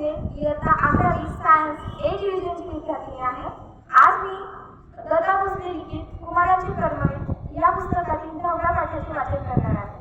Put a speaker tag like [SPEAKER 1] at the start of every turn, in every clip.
[SPEAKER 1] मी इयत्ता 11वी सायन्स ए डिव्हिजनची विद्यार्थिनी आहे. आज मी दत्ता भोसले लिखित कुमारांची कर्मवीर या पुस्तकातील 10व्या पाठाचे वाचन करणार आहे.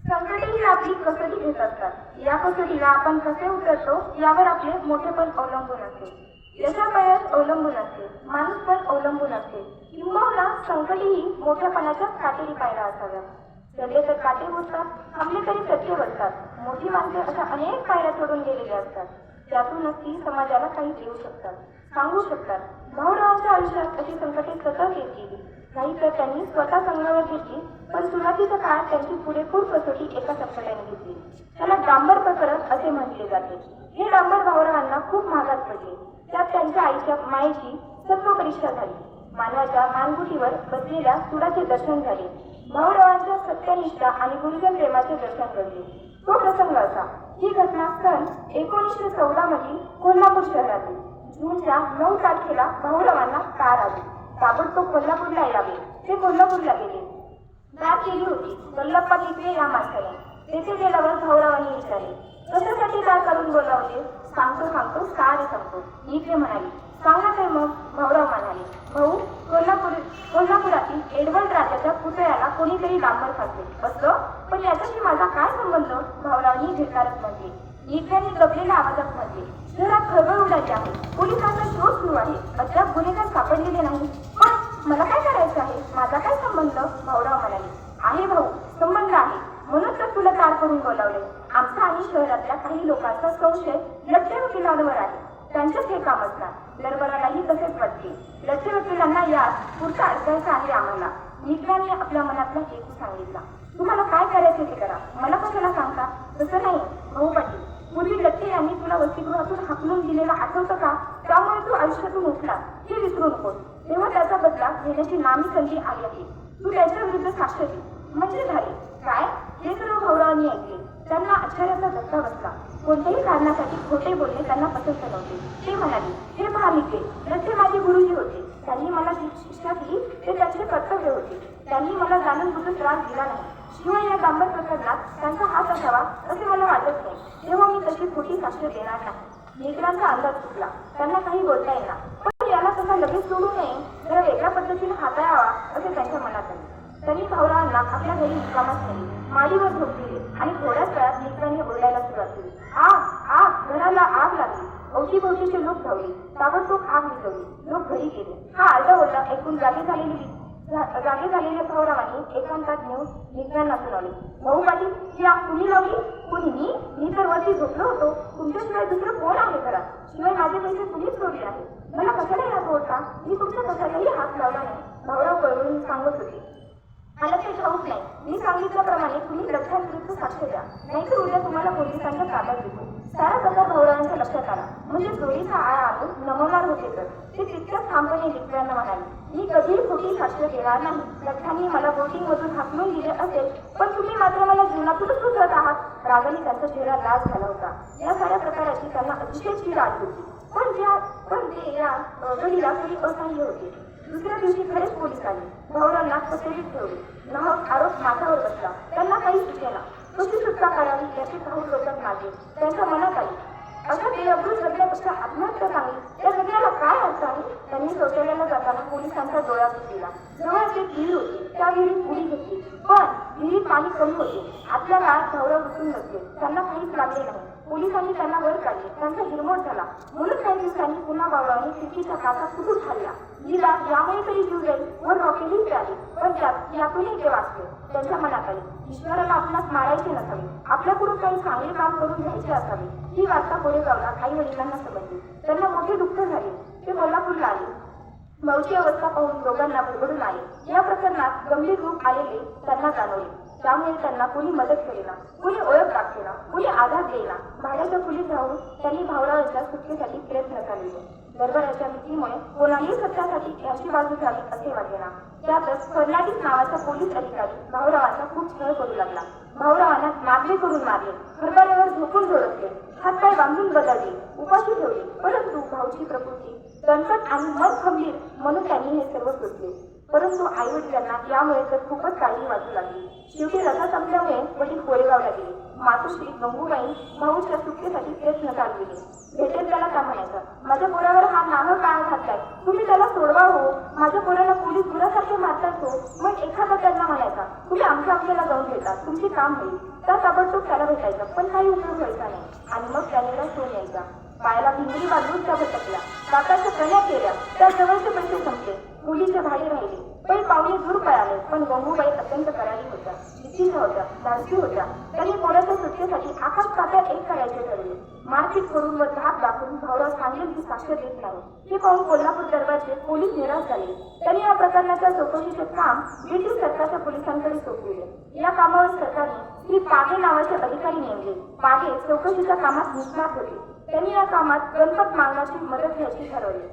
[SPEAKER 1] संकटे ही आपली कसोटी घेत असतात. या कसोटीला आपण कसे उतरतो यावर आपले मोठेपण अवलंबून असते, यशापयश अवलंबून असते, माणूसपण अवलंबून असते. किंबहुना संकटेही मोठेपणाच्या काटेरी पायऱ्या असाव्यात. चढले तर काटे बोलतात, थांबले तरी चटके बसतात. मोठी माणसे अशा अनेक पायऱ्या चढून गेलेली असतात. त्यातूनच ती समाजाला काही देऊ शकतात, सांगू शकतात. भाऊरावांच्या आयुष्यात अशी संकटे सतत येत गेली. काही तर त्यांनी स्वतः संघावर घेतली, पण सुरुवातीच्या काळात त्यांची पुरेपूर कसोटी एका चपटाने घेतली. त्याला डांबर प्रकरण असे म्हटले जाते. हे डांबर भाऊरावांना खूप महागात पडले. त्यात त्यांच्या आईच्या मायेची सत्व परीक्षा झाली. मानवाच्या मानगुटीवर बसलेल्या सुडाचे दर्शन झाले. भाऊरावांच्या सत्यनिष्ठा आणि गुरुजन प्रेमाचे दर्शन घडले. तो प्रसंग असा. ही घटना सन 1914 मधील कोल्हापूर शहरातील. जूनच्या 9 तारखेला भाऊरावांना कार आली. ताबडतोब कोल्हापूरला यावे. ते कोल्हापूरला गेले. कार केली होती वल्लप्पा लिखवे या माणसाने. तेथे गेल्यावर भाऊरावांनी विचारले, कशासाठी कार करून बोलावले? सांगतो कार संपतो. लिखवे म्हणाली, सांगा तर मग. भाऊराव म्हणाले, भाऊ, कोल्हापुरातील एडवर्ड राजाच्या पुतळ्याला कोणीतरी डांबर फासले असतं, पण याच्याशी माझा काय संबंध? भाऊरावांनी धिक्कारत म्हटले. लिखव्याने दबलेल्या आवाजात म्हटले, शहरात खळबळ उडाली आहे. पोलिसांचा शोध सुरू आहे. अद्याप गुन्हेगार सापडलेले नाही. पण मला काय करायचं आहे? माझा काय संबंध? भाऊराव म्हणाले, आहे भाऊ, संबंध आहे. म्हणून तर तुला कार करून बोलावले. आमचा आणि शहरातल्या काही लोकांचा संशय लठ्ठे वकिलांवर आहे. त्यांचेच हे काम असणार. दरबारालाही तसेच वाटते. लठ्ठे वकिलांना यात पुढचा अडकायचा आहे आम्हाला. लिखव्याने आपल्या मनातला हेतू सांगितला. तुम्हाला काय करायचे ते करा, मला कशाला सांगता? तसं नाही भाऊ पाटील. पूर्वी लठ्ठे यांनी तुला वसतिगृहातून हाकलून दिलेला आठवतं का? त्यामुळे तू आयुष्यातून उठला, हे विसरू नकोस. तेव्हा त्याचा बदला घेण्याची नामी संधी आली आहे. तू त्याच्या विरुद्ध साक्ष दे. म्हणजे झाले काय? हे सर्व भाऊरावांनी ऐकले. त्यांना आश्चर्याचा धक्का बसला. कोणत्याही कारणासाठी खोटे बोलणे त्यांना पसंत नव्हते. ते म्हणाले, हे पहा लिखवे, लठ्ठे माझे गुरुजी होते. त्यांनी मला जी शिक्षा दिली ते त्यांचे कर्तव्य होते. त्यांनी मला जाणून बुजून त्रास दिला नाही. शिवाय या डांबर प्रकरणात त्यांचा हात असावा असे मला वाटत नाही. तेव्हा मी तशी खोटी साक्ष देणार नाही. लेकरांचा अंदाज चुकला. त्यांना काही बोलता येणार, पण याला तसा लगेच सोडू नये, जरा वेगळ्या पद्धतीने हाताळावा असे त्यांच्या मनात आले. त्यांनी भाऊरावांना आपल्या घरी विश्रामास नेले. माडीवर झोपले आणि थोड्याच वेळात लेकरांनी ओरडायला सुरुवात केली. आग, घराला आग लागली. अवतीभोवतीचे लोक धावले. ताबडतोब आग विझवली. लोक घरी गेले. हा आरडाओरडा ऐकून जागे झालेल्या भाऊरावांनी एकांतात नेऊन लिखव्यांना सुनावले. भाऊ पाटील, ही आग तुम्ही लावली? कुणी? मी तर वरती झोपलो होतो. तुमच्याशिवाय दुसरं कोण आहे घरात? शिवाय माझे पैसे तुम्हीच सोडले आहे. मला कशाला यात ओळखा? मी तुमच्या कशालाही हात लावला नाही. भाऊराव कळवळून सांगत होते. मला ते ठाऊक नाही. मी सांगितल्याप्रमाणे तुम्ही लठ्ठ्यांविरुद्ध साक्ष द्या, नाहीतर उद्या तुम्हाला पोलिसांच्या ताब्यात देतो. सारा प्रकार भाऊरावांच्या लक्षात आला. म्हणजे चोरीचा आळा आणून नमवणार होते तर ते तितक्याच ठामपणे लिखव्यांना म्हणाले, मी कधीही खोटी साक्ष देणार नाही. लठ्ठ्यांनी मला बोटिंगमधून हाकलून दिले असेल, पण तुम्ही मात्र मला जीवनातूनच उतरत आहात. रागाने त्यांचा चेहरा लाल झाला होता. या साऱ्या प्रकाराची त्यांना अतिशय चीड आली होती. पण ते या घडीला थोडी असह्य होते. दुसऱ्या दिवशी खरेच पोलीस आले. भाऊरावांना कचेरीत ठेवले. नाहक आरोप माथ्यावर बसला. त्यांना काही सुचेना. कशी सुटका करावी याची काही डोक्यात मारले. त्यांच्या मनात आली, अशा बेअब्रू जगण्यापेक्षा आत्महत्या चांगली. त्या जगण्याला काय अर्थ आहे? त्यांनी शौचालयाला जाताना पोलिसांचा डोळा घुसलेला. जवळच एक विहीर होती. त्या विहिरीत उडी घेतली, पण विहिरीत पाणी कमी होते. आतल्या काळात भाऊराव रुसून बसले. त्यांना काहीच लागले नाही. पोलिसांनी त्यांना वर काढले. त्यांचा हिरमोड झाला. म्हणून काही दिवसांनी पुन्हा भाऊरावांनी खिडकीच्या काचा कुठून खाल्ला. जिला यामुळे तरी जीव जाईल वर रॉकेलही मिळाली, पण यातूनही ते वाचले. त्यांच्या मनात आले, ईश्वराला आपणास मारायचे नसावे, आपल्याकडून काही चांगले काम करून घ्यायचे असावे. ही वार्ता कोरेगावला आई वडिलांना समजली. त्यांना मोठे दुःख झाले. ते कोल्हापूरला आले. भाऊची अवस्था पाहून दोघांना भरभरून आले. या प्रकरणात गंभीर रूप आलेले त्यांना जाणवले. त्यामुळे त्यांना कोणी मदत करेना, कोणी ओळख दाखवेना, कोणी आधार देईना. भाड्याच्या खोलीत राहून त्यांनी भाऊरावांच्या सुटकेसाठी प्रयत्न चालविले. दरबाराच्या भीतीमुळे कोणाही सत्यासाठी यांची बाजू झाली असे वाटेना. त्यातच फर्नांडिस नावाचा पोलीस अधिकारी भाऊरावांचा खूप छळ करू लागला. भाऊरावांना मारले करून मारले, हरभऱ्यावर झोपून झोडपले, हातपाय बांधून बदलले, उपाशी ठेवले. परंतु भाऊची प्रकृती दणकट आणि मन खंबीर म्हणून त्यांनी हे सर्व सोसले. परंतु आई वडिलांना यामुळे तर खूपच काळजी वाटू लागली. शेवटी रथा संपल्यामुळे वडील कोरेगावला गेले. मातोश्री गंगूबाई भाऊच्या सुटकेसाठी प्रयत्न चालविले. भेटेल त्याला त्या म्हणायचं, माझ्या पोरावर हा नाहक काळ घातलाय, तुम्ही त्याला सोडवा हो. माझ्या पोराला पोलीस गुरासारखे मारतात हो. मग एखादा त्यांना म्हणायचा, तुम्ही आपल्याला जाऊन भेटा, तुमचे काम होईल. त्या ताबडतोब त्याला भेटायचं, पण काही उपयोग व्हायचा नाही. आणि मग त्याने सोन यायचा. पायाला भिंगरी बांधून त्या भटकल्या, दाताच्या कण्या केल्या, त्या जवळचे पैसे संपले, मुलीचे भाडे राहिले, पण पाहुणे दूर पळाले. पण गंगूबाई अत्यंत करारी होत्या, जिद्दीच्या होत्या, धाडसी होत्या. त्यांनी पोराच्या सुटकेसाठी आकाश पातळ एक करायचे ठरवले. मारपीट करून व धाक दाखवून भाऊराव सांगेल की साक्ष देत नाही हे पाहून कोल्हापूर दरबारचे पोलीस निराश झाले. त्यांनी या प्रकरणाच्या चौकशीचे काम ब्रिटिश सरकारच्या पोलिसांकडे सोपविले. या कामावर सरकारने श्री पागे नावाचे अधिकारी नेमले. पागे चौकशीच्या कामात निष्णात होते. त्यांनी या कामात गणपत मागण्याची मदत घ्यायची ठरवली.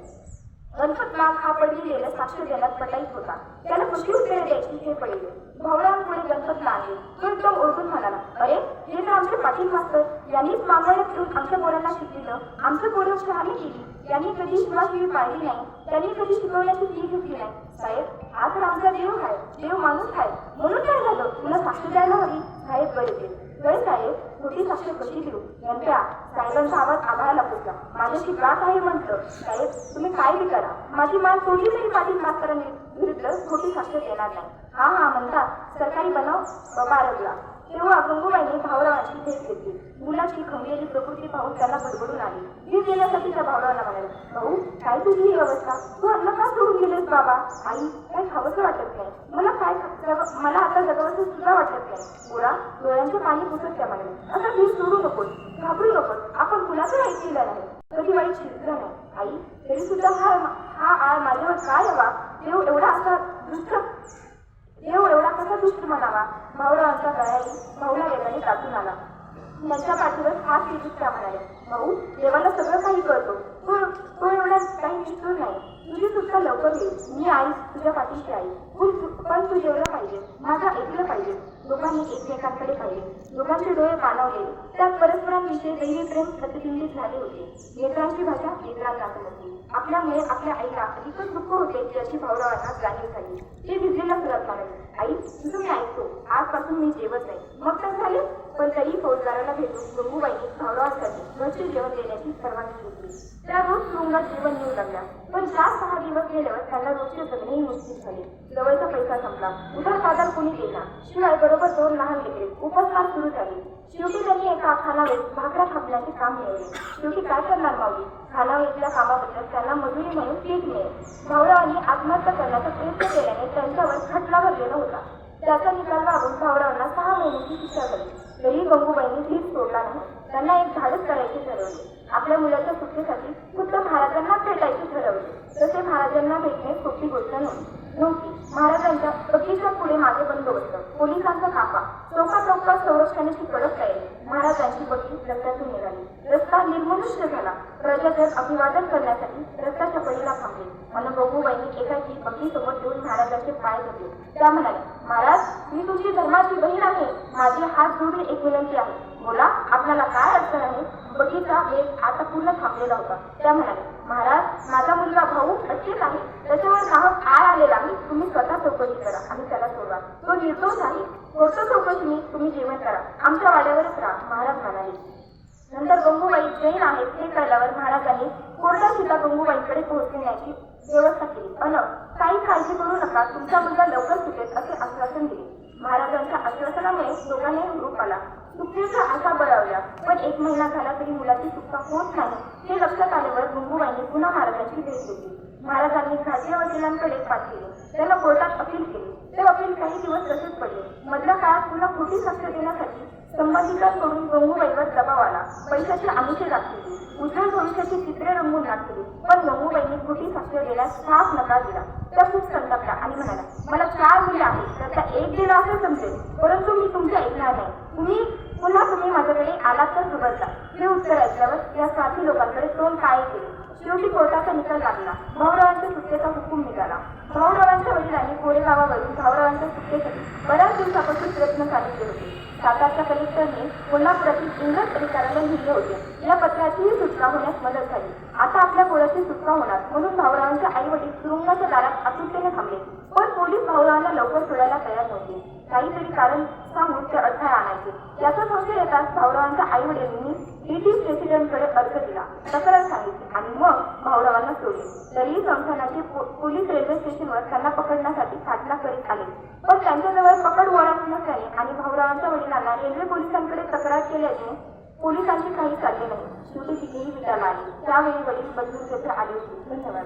[SPEAKER 1] गणपत माग हा पडलेला साक्ष देण्यात पटाईत होता. त्याला कशी उत्तरे द्यायची हे पडले. भाऊरावांपुढे गणपत मागले. तो एकदम ओरडून म्हणाला, अरे हे तर आमचे पाटील मास्तर, यांनीच मागवण्यात येऊन आमच्या पोरांना शिकविलं, आमच्या पोरं शहाणी केली. त्यांनी कधी शिवाशिवी पाळली नाही, त्यांनी कधी शिकवण्याची फी घेतली नाही. साहेब, हा तर आमचा देव आहे, देव माणूस आहे, म्हणून काय झालं, तुला साक्ष द्यायला हवी. साहेब बरे वय साहेब, खोटी साक्ष कशी देऊ. नंतर साहेबांचा आवाज आभाळाला पोचला. माझ्याशी गाठ आहे म्हटलं. साहेब, तुम्ही काय बी करा, माझी मान सोडली तरी पाटील मास्तरांनी विरुद्ध खोटी साक्ष देणार नाही. हा म्हणतात सरकारी बनाव बाळगला. तेव्हा गंगूबाईंनी भाऊरावांची भेट घेतली. मुलाची खंबलेली प्रकृती पाहून त्यांना बडबडून आली. जीव देण्यासाठी त्या भाऊरावांना म्हणाले, भाऊ काय तुझी ही अवस्था, तू अन्न का सोडून गेलेस बाबा. आई, काय खावंसं वाटत नाही मला आता जगावंसं सुद्धा वाटत नाही. पोरा डोळ्यांचे पाणी पुसत त्या म्हणाले, असं धीर सोडू नकोस, घाबरू नकोस, आपण कुणाचं ऐकलेलं नाही, कधी वाईट शिकलं नाही. आई, तरी सुद्धा हा आळ माझ्यावर काय हवा. देव एवढा कसा दुष्ट म्हणावा. भाऊरावांचा गळाही भाऊला वेगाने टाकून आला. त्यांच्या पाठीवर हात फिरत त्या म्हणाले, भाऊ देवाला सगळं काही करतो, तो एवढा काही निष्ठूर नाही. तुझी सुटका लवकर येईल. मी आई, तुझ्या पाठीची आई, पण तू जेवलं पाहिजे, माझा ऐकलं पाहिजे. दोघांनी एकमेकांकडे पाहिले. दोघांचे डोळे पाणावले. त्यात परस्परांविषयी दैवी प्रेम प्रतिबिंबित झाले होते. नेत्रांची भाषा नेत्रांना समजली. आपल्यामुळे आपल्या आईला अधिकच दुःख होते याची भाऊरावांना जाणीव झाली. ते भिजलेला सुरात म्हणाले, आई तुझं मी ऐकतो, आजपासून मी जेवत नाही. मग तर झाले. पण तरी फौजदाराला भेटून गंगूबाईंनी भाऊरावांसाठी घरचे जेवण देण्याची परवानगी घेतली. त्या रोज तुरुंगात जीवन येऊ लागल्या. पण 4-6 दिवस गेल्यावर त्यांना रोजचे जगणेही मुश्किल झाले. जवळचा पैसा संपला, उधार बाजार कोणी देईना, शिवाय बरोबर 2 लहान लेकरे. उपासमार सुरू झाली. शेवटी त्यांनी एका खानावळीत भाकरा थापण्याचे काम मिळवले. शेवटी काय करणार माऊली, खानावळीतल्या कामाबद्दल त्यांना मजुरी म्हणून पीक मिळेल. भाऊरावांनी आत्महत्या करण्याचा प्रयत्न केल्याने त्यांच्यावर खटला भरलेला होता. त्याचा निकाल लागून भाऊरावांना 6 महिन्याची शिक्षा झाली. तरी गंगूबाईंनी धीर सोडला नाही. त्यांना एक धाडस करायचे ठरवले. आपल्या मुलाच्या सुटकेसाठी खुद्द महाराजांना भेटायचे ठरवले. तसे महाराजांना भेटणे सोपी गोष्ट नव्हती. महाराजांच्या बगीच्या पुढे मागे बंदोबस्त, पोलिसांचा कापा, चौका संरक्षणाची कडक तयारी. महाराजांची बगीच रस्त्यातून निघाली. रस्ता निर्मनुष्य झाला. प्रजाजन अभिवादन करण्यासाठी रस्त्याच्या पलीला थांबले. आणि गंगूबाईंनी एकाची बगीसोबत येऊन महाराजांचे पाय धरले. त्या म्हणाले, महाराज मी तुमची धर्माची बहीण आहे. माझी हात जोडून एक विनंती आहे, बोला आपल्याला काय अडचण आहे. बगीचा वेग आता पूर्ण थांबलेला होता. त्या म्हणाले, महाराज माझा मुलगा भाऊ अच्युत आहे, त्याच्यावर नाहक आळ आलेला आहे. तुम्ही स्वतः चौकशी करा आणि त्याला सोडवा. तो निर्दोष आहे. होतो चौकशी तुम्ही जेवण करा, आमच्या वाड्यावरच राहा. महाराज म्हणाले. नंतर गंगूबाई जैन आहेत हे कळल्यावर महाराजांनी कोर्टात सुद्धा गंगूबाईंकडे पोहोचण्याची व्यवस्था केली. काही काळजी करू नका, तुमचा मुलगा लवकर सुटेल असे आश्वासन दिले. महाराजांच्या आश्वासनामुळे दोघांनी हुरूप आला. सुटकेच्या आशा बळावल्या. पण 1 महिना झाला तरी मुलाची सुटका होत नाही हे लक्षात आल्यावर गंगूबाईंनी पुन्हा महाराजांची भेट घेतली. महाराजांनी खाजगी वकिलांकडे पाठवले. त्यांना कोर्टात अपील केले. ते अपील काही दिवस तसेच पडले. मधल्या काळात पुन्हा खोटी साक्ष देण्यासाठी संबंधितांकडून गंगूबाईवर दबाव आला. पैशाची आमिषे दाखवली. उज्ज्वल भविष्याची चित्रे रंगून दाखवली. पण गंगूबाईंनी खोटी साक्ष देण्यास साफ नकार दिला. त्या खूप संतापल्या आणि म्हणाल्या, मला 4 मुले आहेत, त्याचा 1 दिला असे समजेल, परंतु मी तुमचे ऐकणार नाही. तुम्ही माझ्याकडे आलात तर सुबरता. हे उत्तर ऐकल्यावर या साथी लोकांकडे तोंड काय केले. शेवटी कोर्टाचा निकाल लागला. भाऊरावांच्या सुटकेचा हुकूम निघाला. भाऊरावांच्या वडिलांनी कोरेगावावरून भाऊरावांच्या सुटकेसाठी बऱ्याच दिवसापासून प्रयत्न चालवले होते. सातारच्या कलेक्टरने कोल्हापुरातील इंग्रज अधिकाऱ्याला लिहिले होते. या पत्राचीही सुटका होण्यास मदत झाली. आता आपल्या पोराची सुटका होणार म्हणून भाऊरावांच्या आई वडील तुरुंगाच्या दारात आतुरतेने थांबले. पण पोलीस भाऊरावांना लवकर सोडायला तयार नव्हते. काहीतरी कारण सांगून ते अडथळा आणायचे. याचा संशय येताच भाऊरावांच्या आई वडिलांनी ईटी प्रेसिडेंटकडे अर्ज दिला, तक्रार सांगितली आणि मग भाऊरावांना सोडले. तरीही संस्थानाचे पोलीस रेल्वे स्टेशनवर त्यांना पकडण्यासाठी साधना करीत आले, पण त्यांच्याजवळ पकड वॉरंट नसल्याने आणि भाऊरावांच्या वडिलांना रेल्वे पोलिसांकडे तक्रार केल्याने पोलिसांचे काही चालले नाही. शेवटी तिथेही विचारला आले. त्यावेळी वडील बदलून तेथे आले होते. धन्यवाद.